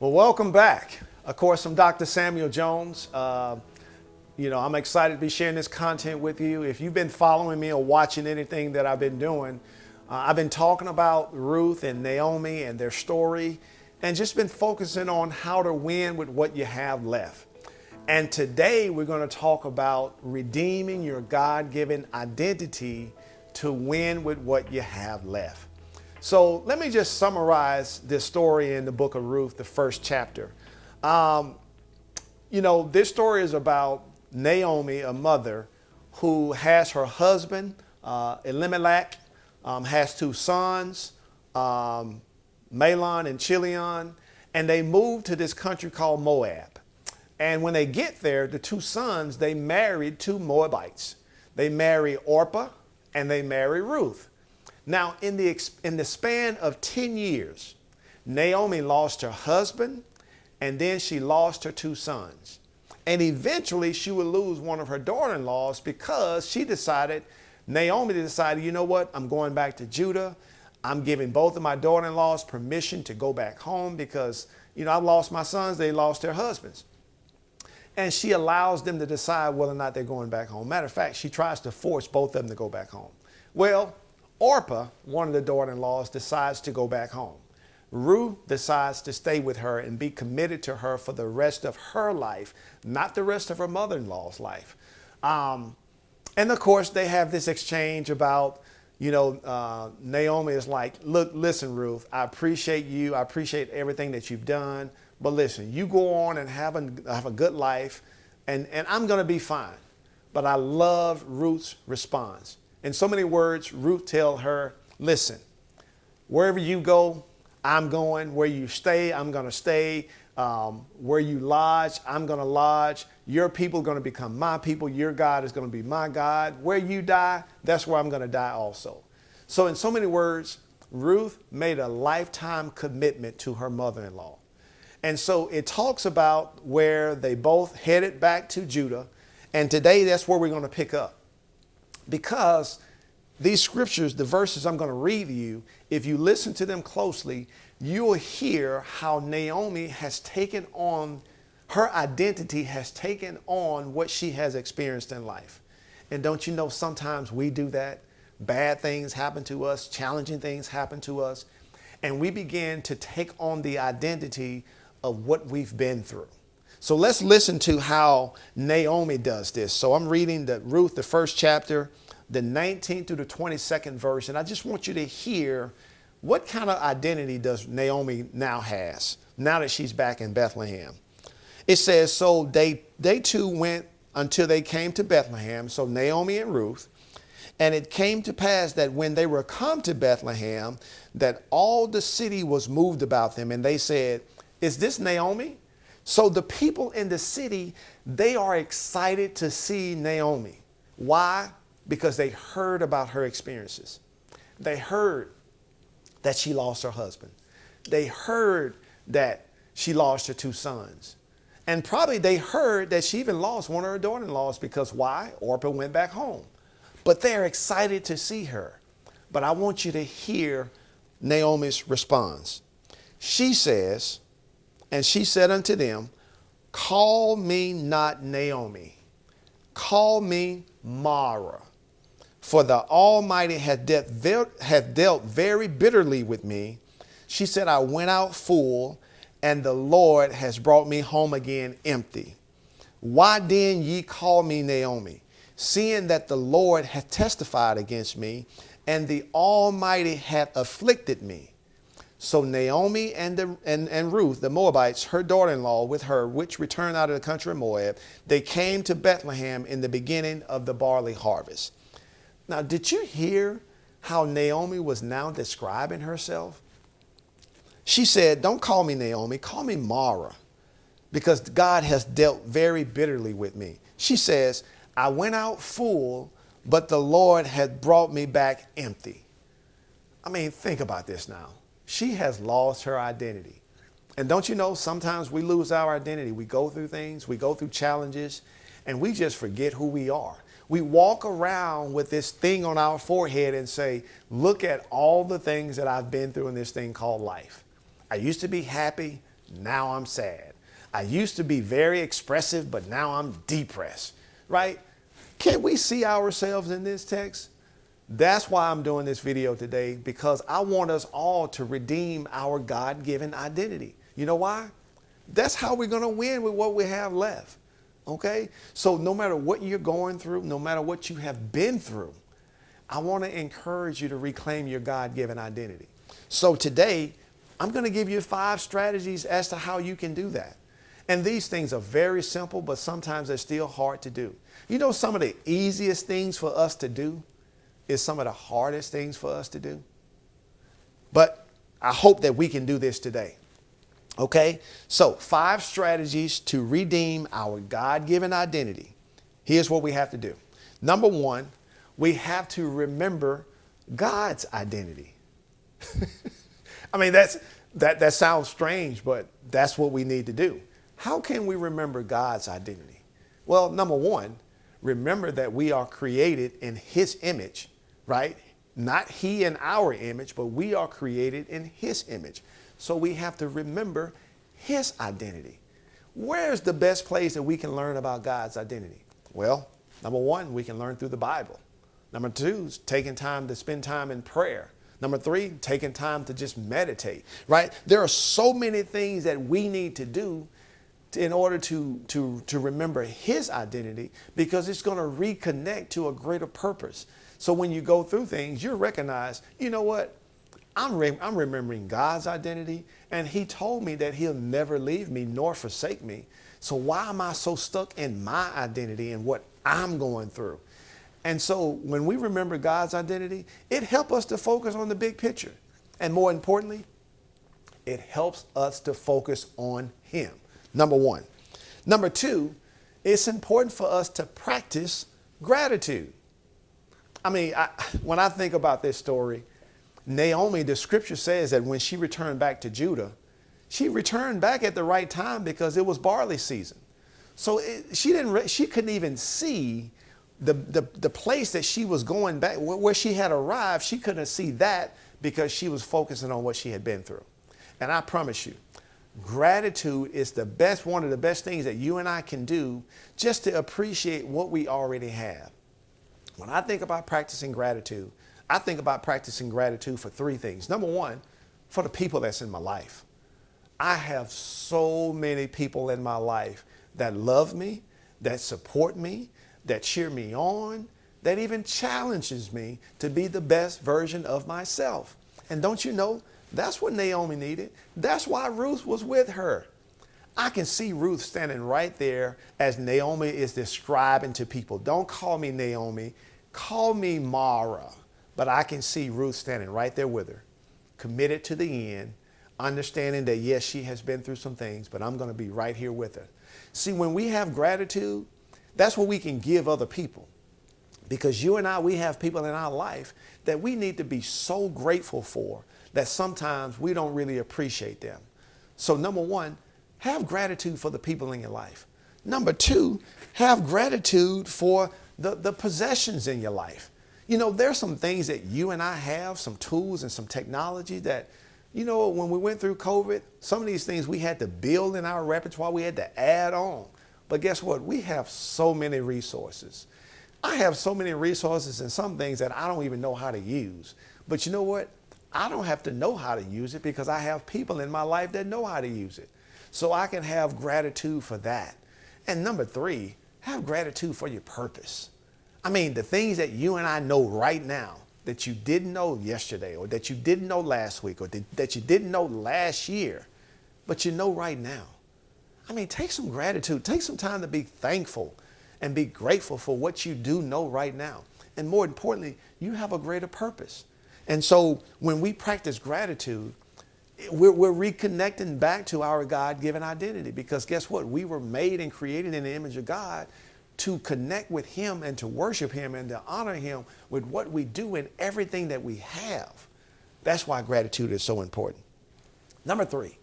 Well, welcome back. Of course, I'm Dr. Samuel Jones. I'm excited to be sharing this content with you. If you've been following me or watching anything that I've been doing, I've been talking about Ruth and Naomi and their story and just been focusing on how to win with what you have left. And today we're going to talk about redeeming your God-given identity to win with what you have left. So let me just summarize this story in the book of Ruth, the first chapter. This story is about Naomi, a mother who has her husband, Elimelech, has two sons, Mahlon and Chilion, and they moved to this country called Moab. And when they get there, the two sons, they married two Moabites. They marry Orpah and they marry Ruth. Now, in the span of 10 years, Naomi lost her husband, and then she lost her two sons. And eventually, she would lose one of her daughter-in-laws because Naomi decided, you know what, I'm going back to Judah. I'm giving both of my daughter-in-laws permission to go back home because, I've lost my sons, they lost their husbands. And she allows them to decide whether or not they're going back home. Matter of fact, she tries to force both of them to go back home. Well, Orpah, one of the daughter-in-laws, decides to go back home. Ruth decides to stay with her and be committed to her for the rest of her life, not the rest of her mother-in-law's life. And of course, they have this exchange about, Naomi is like, look, listen, Ruth, I appreciate you. I appreciate everything that you've done. But listen, you go on and have a good life, and I'm going to be fine. But I love Ruth's response. In so many words, Ruth tells her, listen, wherever you go, I'm going. Where you stay, I'm going to stay. Where you lodge, I'm going to lodge. Your people are going to become my people. Your God is going to be my God. Where you die, that's where I'm going to die also. So in so many words, Ruth made a lifetime commitment to her mother-in-law. And so it talks about where they both headed back to Judah. And today, that's where we're going to pick up. Because these scriptures, the verses I'm going to read to you, if you listen to them closely, you'll hear how Naomi has taken on, her identity has taken on what she has experienced in life. And don't you know, sometimes we do that. Bad things happen to us, challenging things happen to us, and we begin to take on the identity of what we've been through. So let's listen to how Naomi does this. So I'm reading Ruth, the first chapter, the 19th through the 22nd verse. And I just want you to hear what kind of identity does Naomi now has, now that she's back in Bethlehem. It says, so they two went until they came to Bethlehem. So Naomi and Ruth. And it came to pass that when they were come to Bethlehem, that all the city was moved about them. And they said, is this Naomi? So the people in the city, they are excited to see Naomi. Why? Because they heard about her experiences. They heard that she lost her husband. They heard that she lost her two sons. And probably they heard that she even lost one of her daughter-in-laws because why? Orpah went back home. But they're excited to see her. But I want you to hear Naomi's response. She says, and she said unto them, call me not Naomi, call me Mara. For the Almighty hath dealt very bitterly with me. She said, I went out full, and the Lord has brought me home again empty. Why then ye call me Naomi, seeing that the Lord hath testified against me, and the Almighty hath afflicted me? So Naomi and Ruth, the Moabites, her daughter-in-law with her, which returned out of the country of Moab, they came to Bethlehem in the beginning of the barley harvest. Now, did you hear how Naomi was now describing herself? She said, don't call me Naomi, call me Mara, because God has dealt very bitterly with me. She says, I went out full, but the Lord had brought me back empty. I mean, think about this now. She has lost her identity. And don't you know, sometimes we lose our identity. We go through things, we go through challenges, and we just forget who we are. We walk around with this thing on our forehead and say, look at all the things that I've been through in this thing called life. I used to be happy. now I'm sad. I used to be very expressive, but now I'm depressed, right? Can we see ourselves in this text? That's why I'm doing this video today, because I want us all to redeem our God-given identity. You know why? That's how we're going to win with what we have left. Okay? So no matter what you're going through, no matter what you have been through, I want to encourage you to reclaim your God-given identity. So today, I'm going to give you 5 strategies as to how you can do that. And these things are very simple, but sometimes they're still hard to do. You know, some of the easiest things for us to do is some of the hardest things for us to do. But I hope that we can do this today. Okay? So 5 strategies to redeem our God-given identity. Here's what we have to do. Number 1, we have to remember God's identity. I mean, that sounds strange, but that's what we need to do. How can we remember God's identity? Well, number 1, remember that we are created in His image, right? Not He in our image, but we are created in His image. So we have to remember His identity. Where's the best place that we can learn about God's identity? Well, number 1, we can learn through the Bible. Number 2 is taking time to spend time in prayer. Number 3, taking time to just meditate, right? There are so many things that we need to do in order to remember His identity, because it's going to reconnect to a greater purpose. So when you go through things, you'll recognize, you know what? I'm remembering God's identity, and He told me that He'll never leave me nor forsake me. So why am I so stuck in my identity and what I'm going through? And so when we remember God's identity, it helps us to focus on the big picture. And more importantly, it helps us to focus on Him. Number 1. Number 2, it's important for us to practice gratitude. I mean, when I think about this story, Naomi, the scripture says that when she returned back to Judah, she returned back at the right time because it was barley season. So she couldn't even see the place that she was going back, where she had arrived. She couldn't see that because she was focusing on what she had been through. And I promise you, gratitude is one of the best things that you and I can do just to appreciate what we already have. When I think about practicing gratitude, I think about practicing gratitude for 3 things. Number 1, for the people that's in my life. I have so many people in my life that love me, that support me, that cheer me on, that even challenges me to be the best version of myself. And don't you know, that's what Naomi needed. That's why Ruth was with her. I can see Ruth standing right there as Naomi is describing to people. Don't call me Naomi, call me Mara. But I can see Ruth standing right there with her, committed to the end, understanding that yes, she has been through some things, but I'm going to be right here with her. See, when we have gratitude, that's what we can give other people. Because you and I, we have people in our life that we need to be so grateful for that sometimes we don't really appreciate them. So number 1, have gratitude for the people in your life. Number 2, have gratitude for the possessions in your life. You know, there's some things that you and I have, some tools and some technology that, you know, when we went through COVID, some of these things we had to build in our repertoire, we had to add on. But guess what? We have so many resources. I have so many resources and some things that I don't even know how to use. But you know what? I don't have to know how to use it because I have people in my life that know how to use it. So I can have gratitude for that. And number 3, have gratitude for your purpose. I mean, the things that you and I know right now that you didn't know yesterday, or that you didn't know last week, or that you didn't know last year, but you know right now. I mean, take some gratitude. Take some time to be thankful and be grateful for what you do know right now. And more importantly, you have a greater purpose. And so when we practice gratitude, we're reconnecting back to our God-given identity, because guess what? We were made and created in the image of God to connect with Him and to worship Him and to honor Him with what we do and everything that we have. That's why gratitude is so important. Number 3,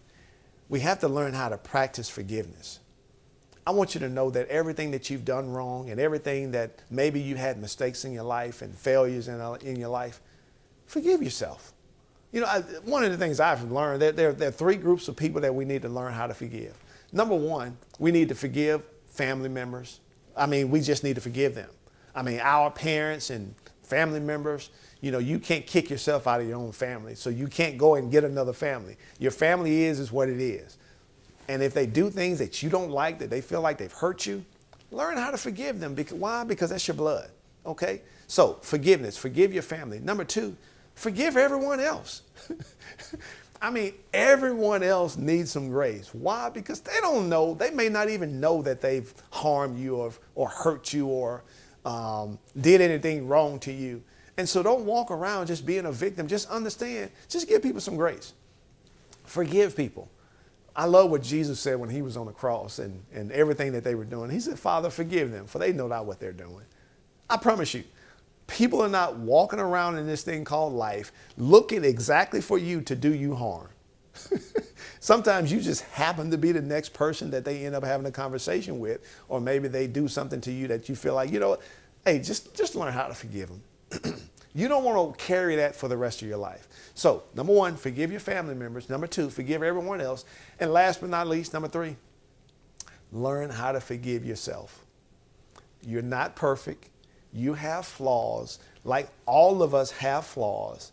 we have to learn how to practice forgiveness. I want you to know that everything that you've done wrong and everything that maybe you had mistakes in your life and failures in your life, forgive yourself. One of the things I've learned, there are three groups of people that we need to learn how to forgive. Number one, we need to forgive family members. We just need to forgive them. Our parents and family members, you can't kick yourself out of your own family. So you can't go and get another family. Your family is what it is. And if they do things that you don't like, that they feel like they've hurt you, learn how to forgive them. Why? Because that's your blood. Okay? So forgiveness, forgive your family. Number two, forgive everyone else. Everyone else needs some grace. Why? Because they don't know. They may not even know that they've harmed you or hurt you or did anything wrong to you. And so don't walk around just being a victim. Just understand. Just give people some grace. Forgive people. I love what Jesus said when he was on the cross and everything that they were doing. He said, Father, forgive them, for they know not what they're doing. I promise you, people are not walking around in this thing called life looking exactly for you to do you harm. Sometimes you just happen to be the next person that they end up having a conversation with, or maybe they do something to you that you feel like, hey, just learn how to forgive them. You don't want to carry that for the rest of your life. So, number one, forgive your family members. Number two, forgive everyone else. And last but not least, number three, learn how to forgive yourself. You're not perfect. You have flaws, like all of us have flaws,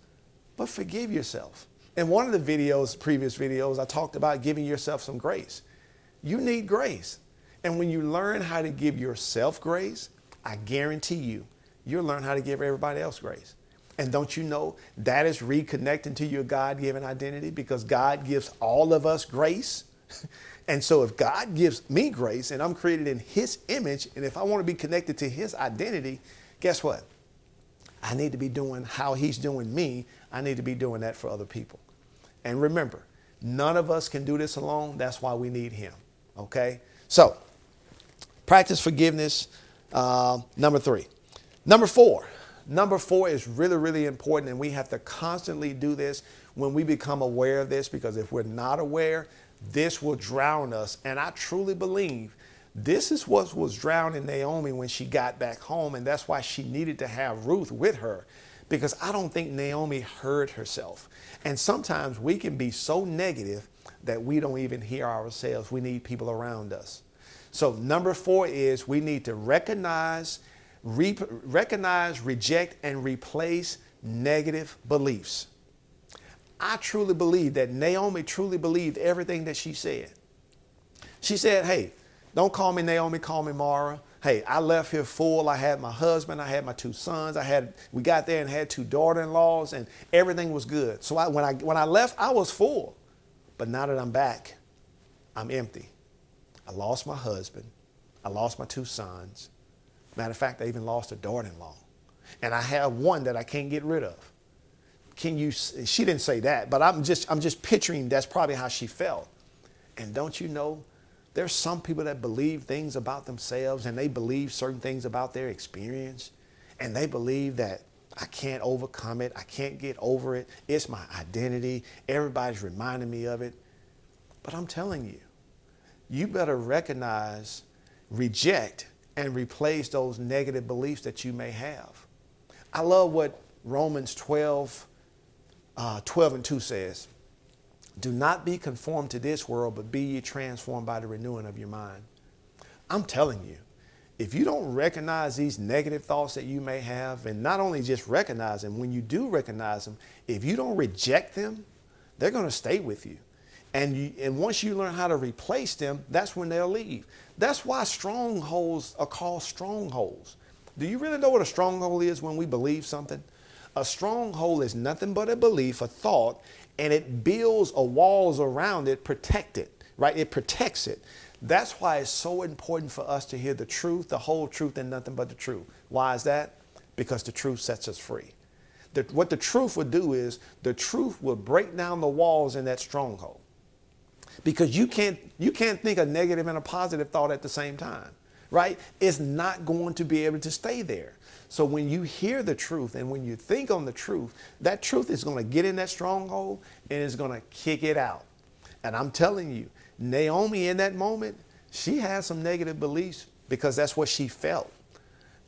but forgive yourself. In one of the previous videos, I talked about giving yourself some grace. You need grace. And when you learn how to give yourself grace, I guarantee you'll learn how to give everybody else grace. And don't you know that is reconnecting to your God-given identity, because God gives all of us grace. And so if God gives me grace and I'm created in his image, and if I want to be connected to his identity, guess what? I need to be doing how he's doing me. I need to be doing that for other people. And remember, none of us can do this alone. That's why we need him. Okay? So practice forgiveness. Number three. Number four is really, really important, and we have to constantly do this when we become aware of this, because if we're not aware, this will drown us. And I truly believe this is what was drowning Naomi when she got back home, and that's why she needed to have Ruth with her, because I don't think Naomi heard herself. And sometimes we can be so negative that we don't even hear ourselves. We need people around us. So number four is we need to recognize, reject, and replace negative beliefs. I truly believe that Naomi truly believed everything that she said. She said, hey, don't call me Naomi, call me Mara. Hey, I left here full. I had my husband, I had my two sons. We got there and had two daughter-in-laws, and everything was good. So when I left, I was full. But now that I'm back, I'm empty. I lost my husband. I lost my two sons. Matter of fact, I even lost a daughter-in-law. And I have one that I can't get rid of. She didn't say that, but I'm just picturing that's probably how she felt. And don't you know, there's some people that believe things about themselves, and they believe certain things about their experience, and they believe that I can't overcome it. I can't get over it. It's my identity. Everybody's reminding me of it. But I'm telling you, you better recognize, reject, and replace those negative beliefs that you may have. I love what Romans 12:2 says. Do not be conformed to this world, but be ye transformed by the renewing of your mind. I'm telling you, if you don't recognize these negative thoughts that you may have, and not only just recognize them, when you do recognize them, if you don't reject them, they're going to stay with you. And once you learn how to replace them, that's when they'll leave. That's why strongholds are called strongholds. Do you really know what a stronghold is when we believe something? A stronghold is nothing but a belief, a thought, and it builds a walls around it, protect it, right? It protects it. That's why it's so important for us to hear the truth, the whole truth, and nothing but the truth. Why is that? Because the truth sets us free. What the truth will do is the truth will break down the walls in that stronghold. Because you can't think a negative and a positive thought at the same time, right? It's not going to be able to stay there. So when you hear the truth and when you think on the truth, that truth is going to get in that stronghold and it's going to kick it out. And I'm telling you, Naomi in that moment, she had some negative beliefs because that's what she felt.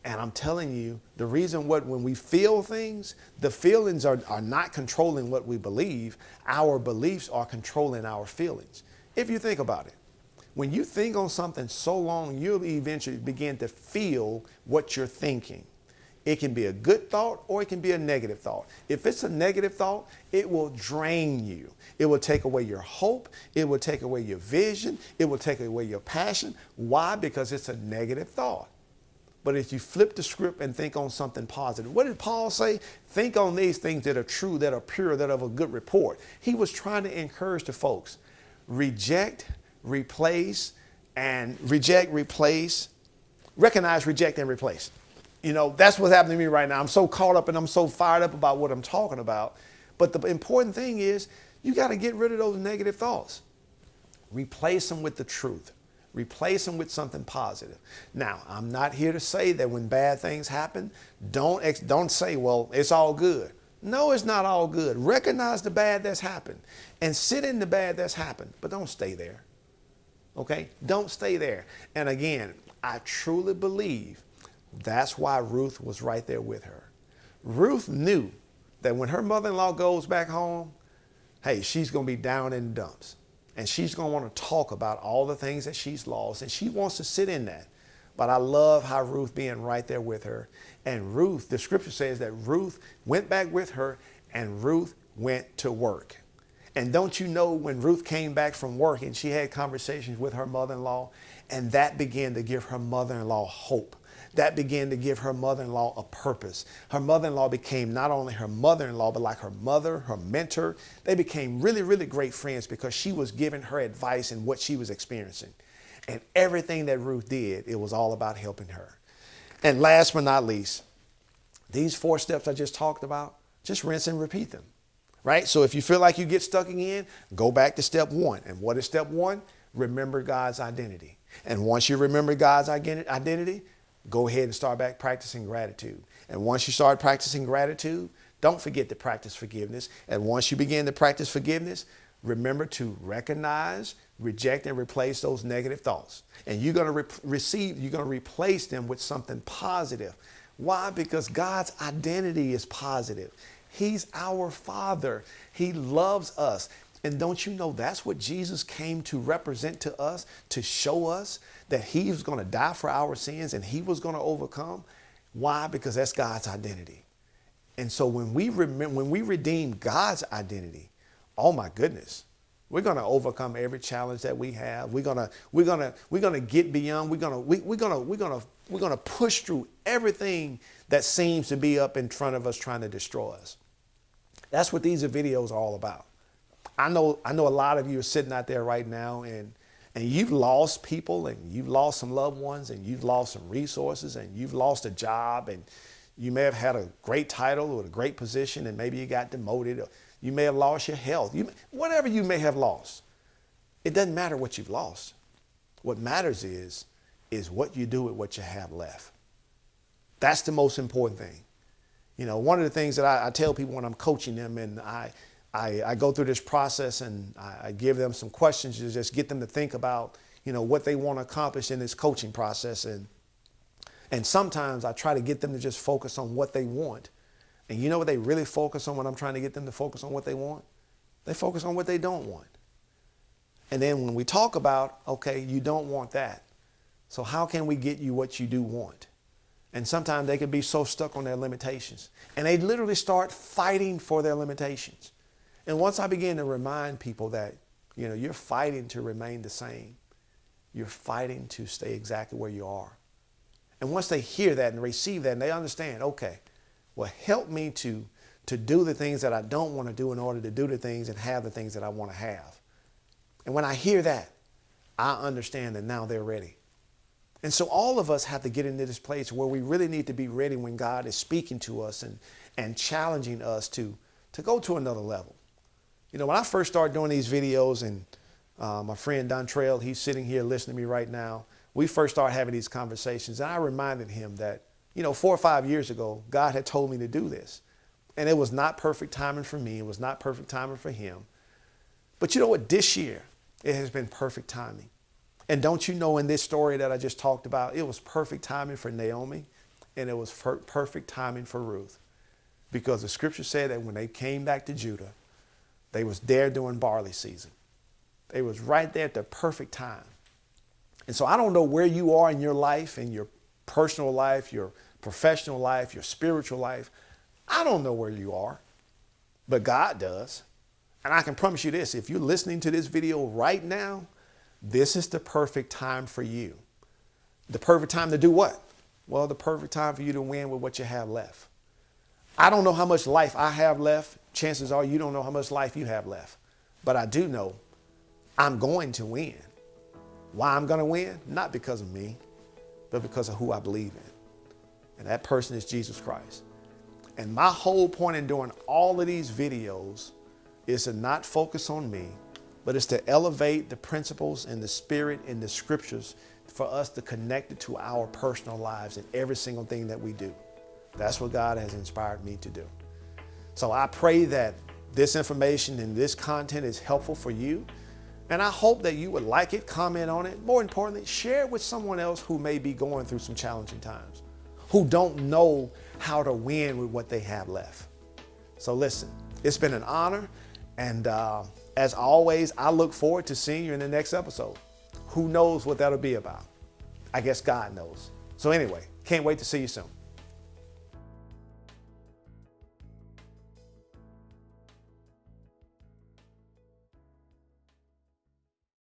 And I'm telling you, the reason when we feel things, the feelings are not controlling what we believe. Our beliefs are controlling our feelings. If you think about it, when you think on something so long, you'll eventually begin to feel what you're thinking. It can be a good thought or it can be a negative thought. If it's a negative thought, it will drain you. It will take away your hope. It will take away your vision. It will take away your passion. Why? Because it's a negative thought. But if you flip the script and think on something positive, what did Paul say? Think on these things that are true, that are pure, that are of a good report. He was trying to encourage the folks. Recognize, reject, and replace. You know, that's what's happening to me right now. I'm so caught up and I'm so fired up about what I'm talking about. But the important thing is you got to get rid of those negative thoughts. Replace them with the truth. Replace them with something positive. Now, I'm not here to say that when bad things happen, don't say, well, it's all good. No, it's not all good. Recognize the bad that's happened and sit in the bad that's happened, but don't stay there. Okay? Don't stay there. And again, I truly believe that's why Ruth was right there with her. Ruth knew that when her mother-in-law goes back home, hey, she's going to be down in the dumps. And she's going to want to talk about all the things that she's lost. And she wants to sit in that. But I love how Ruth being right there with her. And Ruth, the scripture says that Ruth went back with her and Ruth went to work. And don't you know when Ruth came back from work and she had conversations with her mother-in-law, and that began to give her mother-in-law hope. That began to give her mother-in-law a purpose. Her mother-in-law became not only her mother-in-law, but like her mother, her mentor. They became really, really great friends because she was giving her advice in what she was experiencing. And everything that Ruth did, it was all about helping her. And last but not least, these 4 steps I just talked about, just rinse and repeat them, right? So if you feel like you get stuck again, go back to step 1. And what is step 1? Remember God's identity. And once you remember God's identity, go ahead and start back practicing gratitude. And once you start practicing gratitude, don't forget to practice forgiveness. And once you begin to practice forgiveness, remember to recognize, reject, and replace those negative thoughts. And you're going to replace them with something positive. Why? Because God's identity is positive. He's our Father. He loves us. And don't you know that's what Jesus came to represent to us, to show us that he was going to die for our sins and he was going to overcome? Why? Because that's God's identity. And so when we redeem God's identity, oh my goodness, we're going to overcome every challenge that we have. We're going to get beyond. We're going to push through everything that seems to be up in front of us trying to destroy us. That's what these videos are all about. I know a lot of you are sitting out there right now and you've lost people and you've lost some loved ones and you've lost some resources and you've lost a job and you may have had a great title or a great position and maybe you got demoted or you may have lost your health. Whatever you may have lost, it doesn't matter what you've lost. What matters is what you do with what you have left. That's the most important thing. You know, one of the things that I tell people when I'm coaching them and I go through this process and I give them some questions to just get them to think about, you know, what they want to accomplish in this coaching process. And sometimes I try to get them to just focus on what they want. And you know what they really focus on when I'm trying to get them to focus on what they want? They focus on what they don't want. And then when we talk about, okay, you don't want that. So how can we get you what you do want? And sometimes they can be so stuck on their limitations. And they literally start fighting for their limitations. And once I begin to remind people that, you know, you're fighting to remain the same. You're fighting to stay exactly where you are. And once they hear that and receive that and they understand, okay, well, help me to do the things that I don't want to do in order to do the things and have the things that I want to have. And when I hear that, I understand that now they're ready. And so all of us have to get into this place where we really need to be ready when God is speaking to us and challenging us to go to another level. You know, when I first started doing these videos and my friend Dontrell, he's sitting here listening to me right now. We first started having these conversations and I reminded him that, you know, 4 or 5 years ago, God had told me to do this. And it was not perfect timing for me. It was not perfect timing for him. But you know what? This year, it has been perfect timing. And don't you know in this story that I just talked about, it was perfect timing for Naomi. and it was perfect timing for Ruth, because the scripture said that when they came back to Judah, they was there during barley season. They was right there at the perfect time. And so I don't know where you are in your life, in your personal life, your professional life, your spiritual life. I don't know where you are, but God does. And I can promise you this, if you're listening to this video right now, this is the perfect time for you. The perfect time to do what? Well, the perfect time for you to win with what you have left. I don't know how much life I have left. Chances are you don't know how much life you have left. But I do know I'm going to win. Why I'm going to win? Not because of me, but because of who I believe in. And that person is Jesus Christ. And my whole point in doing all of these videos is to not focus on me, but it's to elevate the principles and the spirit in the scriptures for us to connect it to our personal lives in every single thing that we do. That's what God has inspired me to do. So I pray that this information and this content is helpful for you. And I hope that you would like it, comment on it. More importantly, share it with someone else who may be going through some challenging times, who don't know how to win with what they have left. So listen, it's been an honor. And as always, I look forward to seeing you in the next episode. Who knows what that'll be about? I guess God knows. So anyway, can't wait to see you soon.